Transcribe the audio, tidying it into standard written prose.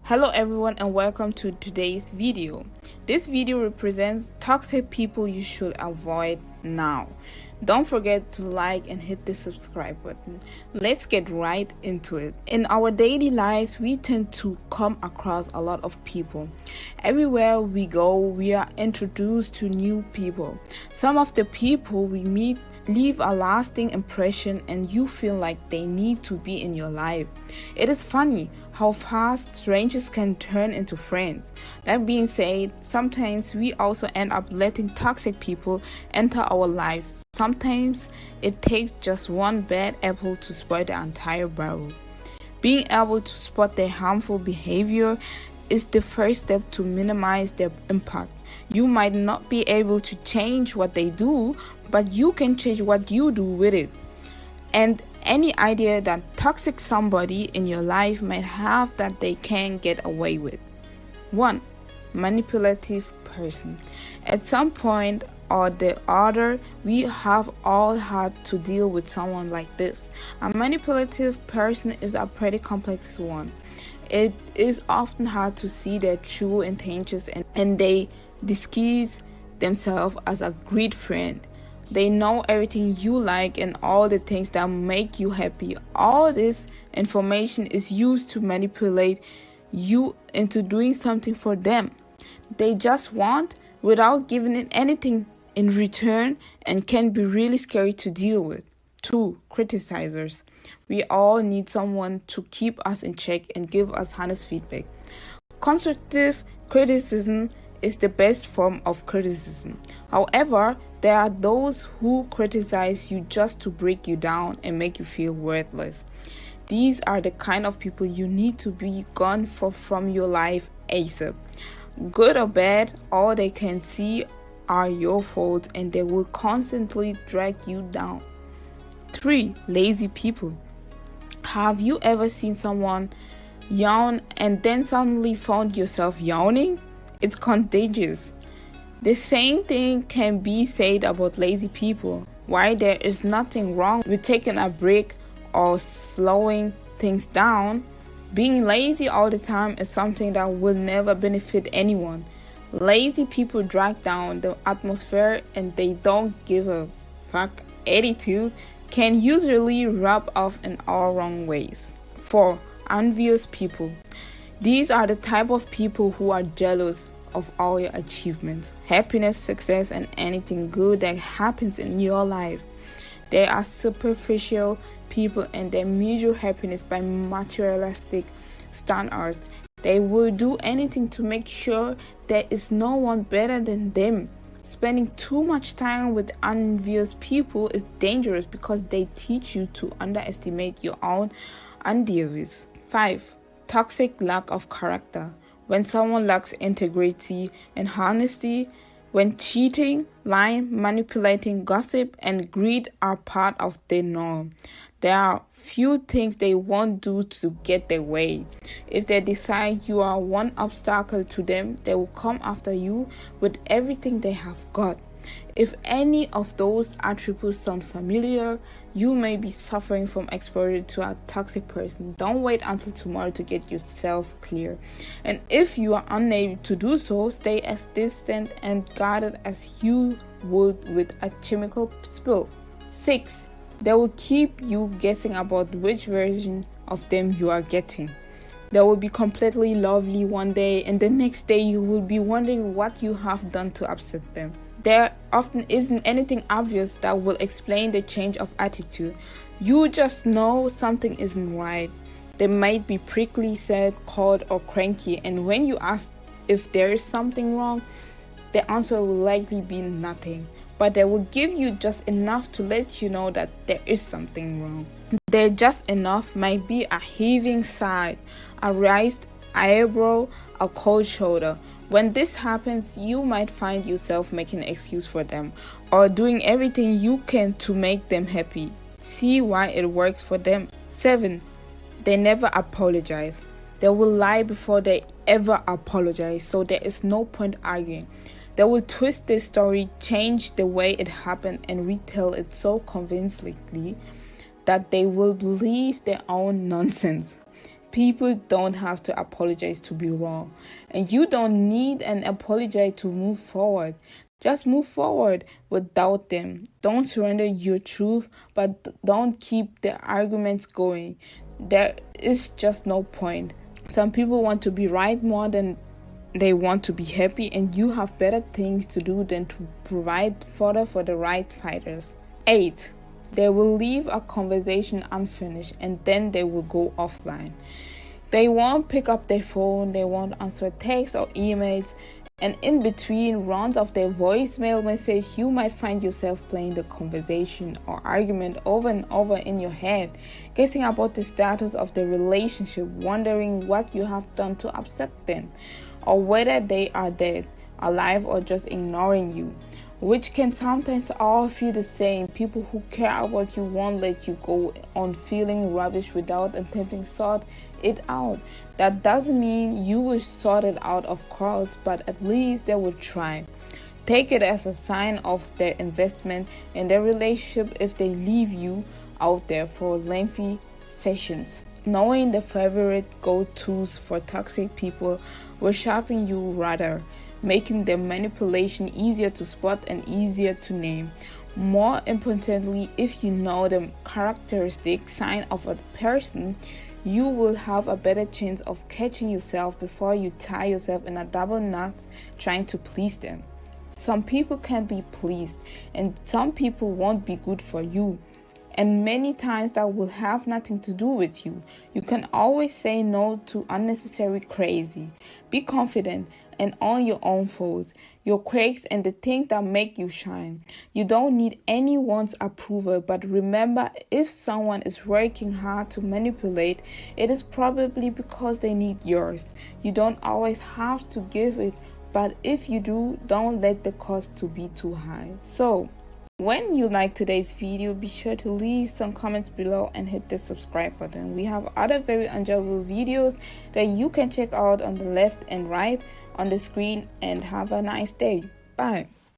Hello everyone and welcome to today's video. This video represents toxic people you should avoid now. Don't forget to like and hit the subscribe button. Let's get right into it. In our daily lives, we tend to come across a lot of people. Everywhere we go, we are introduced to new people. Some of the people we meet leave a lasting impression and you feel like they need to be in your life. It is funny how fast strangers can turn into friends. That being said, sometimes we also end up letting toxic people enter our lives. Sometimes it takes just one bad apple to spoil the entire barrel. Being able to spot their harmful behavior is the first step to minimize their impact. You might not be able to change what they do, but you can change what you do with it. And any idea that toxic somebody in your life might have that they can get away with. 1. Manipulative person. At some point or the other, we have all had to deal with someone like this. A manipulative person is a pretty complex one. It is often hard to see their true intentions and they disguise themselves as a great friend. They know everything you like and all the things that make you happy. All this information is used to manipulate you into doing something for them. They just want without giving it anything in return and can be really scary to deal with. 2. Criticizers. We all need someone to keep us in check and give us honest feedback. Constructive criticism is the best form of criticism. However, there are those who criticize you just to break you down and make you feel worthless. These are the kind of people you need to be gone from your life ASAP. Good or bad, all they can see are your faults and they will constantly drag you down. 3. Lazy people. Have you ever seen someone yawn and then suddenly found yourself yawning? It's contagious. The same thing can be said about lazy people. While there is nothing wrong with taking a break or slowing things down, being lazy all the time is something that will never benefit anyone. Lazy people drag down the atmosphere and they don't give a fuck attitude can usually rub off in all wrong ways. 4. Envious people. These are the type of people who are jealous of all your achievements, happiness, success, and anything good that happens in your life. They are superficial people and they measure happiness by materialistic standards. They will do anything to make sure there is no one better than them. Spending too much time with envious people is dangerous because they teach you to underestimate your own endeavors. 5. Toxic lack of character. When someone lacks integrity and honesty, when cheating, lying, manipulating, gossip, and greed are part of their norm, there are few things they won't do to get their way. If they decide you are one obstacle to them, they will come after you with everything they have got. If any of those attributes sound familiar, you may be suffering from exposure to a toxic person. Don't wait until tomorrow to get yourself clear. And if you are unable to do so, stay as distant and guarded as you would with a chemical spill. 6. They will keep you guessing about which version of them you are getting. They will be completely lovely one day and the next day you will be wondering what you have done to upset them. There often isn't anything obvious that will explain the change of attitude. You just know something isn't right. They might be prickly, sad, cold, or cranky, and when you ask if there is something wrong, the answer will likely be nothing. But they will give you just enough to let you know that there is something wrong. Their just enough might be a heaving sigh, a raised eyebrow, a cold shoulder. When this happens, you might find yourself making an excuse for them or doing everything you can to make them happy. See why it works for them. 7. They never apologize. They will lie before they ever apologize, so there is no point arguing. They will twist the story, change the way it happened, and retell it so convincingly that they will believe their own nonsense. People don't have to apologize to be wrong, and you don't need an apology to move forward. Just move forward without them. Don't surrender your truth, but don't keep the arguments going. There is just no point. Some people want to be right more than they want to be happy, and you have better things to do than to provide fodder for the right fighters. 8. They will leave a conversation unfinished and then they will go offline. They won't pick up their phone, they won't answer texts or emails, and in between rounds of their voicemail message, you might find yourself playing the conversation or argument over and over in your head, guessing about the status of the relationship, wondering what you have done to upset them, or whether they are dead, alive, or just ignoring you. Which can sometimes all feel the same. People who care about you won't let you go on feeling rubbish without attempting to sort it out. That doesn't mean you will sort it out, of course, but at least they will try. Take it as a sign of their investment in their relationship if they leave you out there for lengthy sessions. Knowing the favorite go-tos for toxic people will sharpen you rather, making their manipulation easier to spot and easier to name. More importantly, if you know the characteristic sign of a person, you will have a better chance of catching yourself before you tie yourself in a double knot trying to please them. Some people can be pleased, and some people won't be good for you. And many times that will have nothing to do with you. You can always say no to unnecessary crazy. Be confident and own your own faults, your quirks, and the things that make you shine. You don't need anyone's approval, but remember, if someone is working hard to manipulate, it is probably because they need yours. You don't always have to give it, but if you do, don't let the cost to be too high. So, when you like today's video, be sure to leave some comments below and hit the subscribe button. We have other very enjoyable videos that you can check out on the left and right on the screen, and have a nice day. Bye.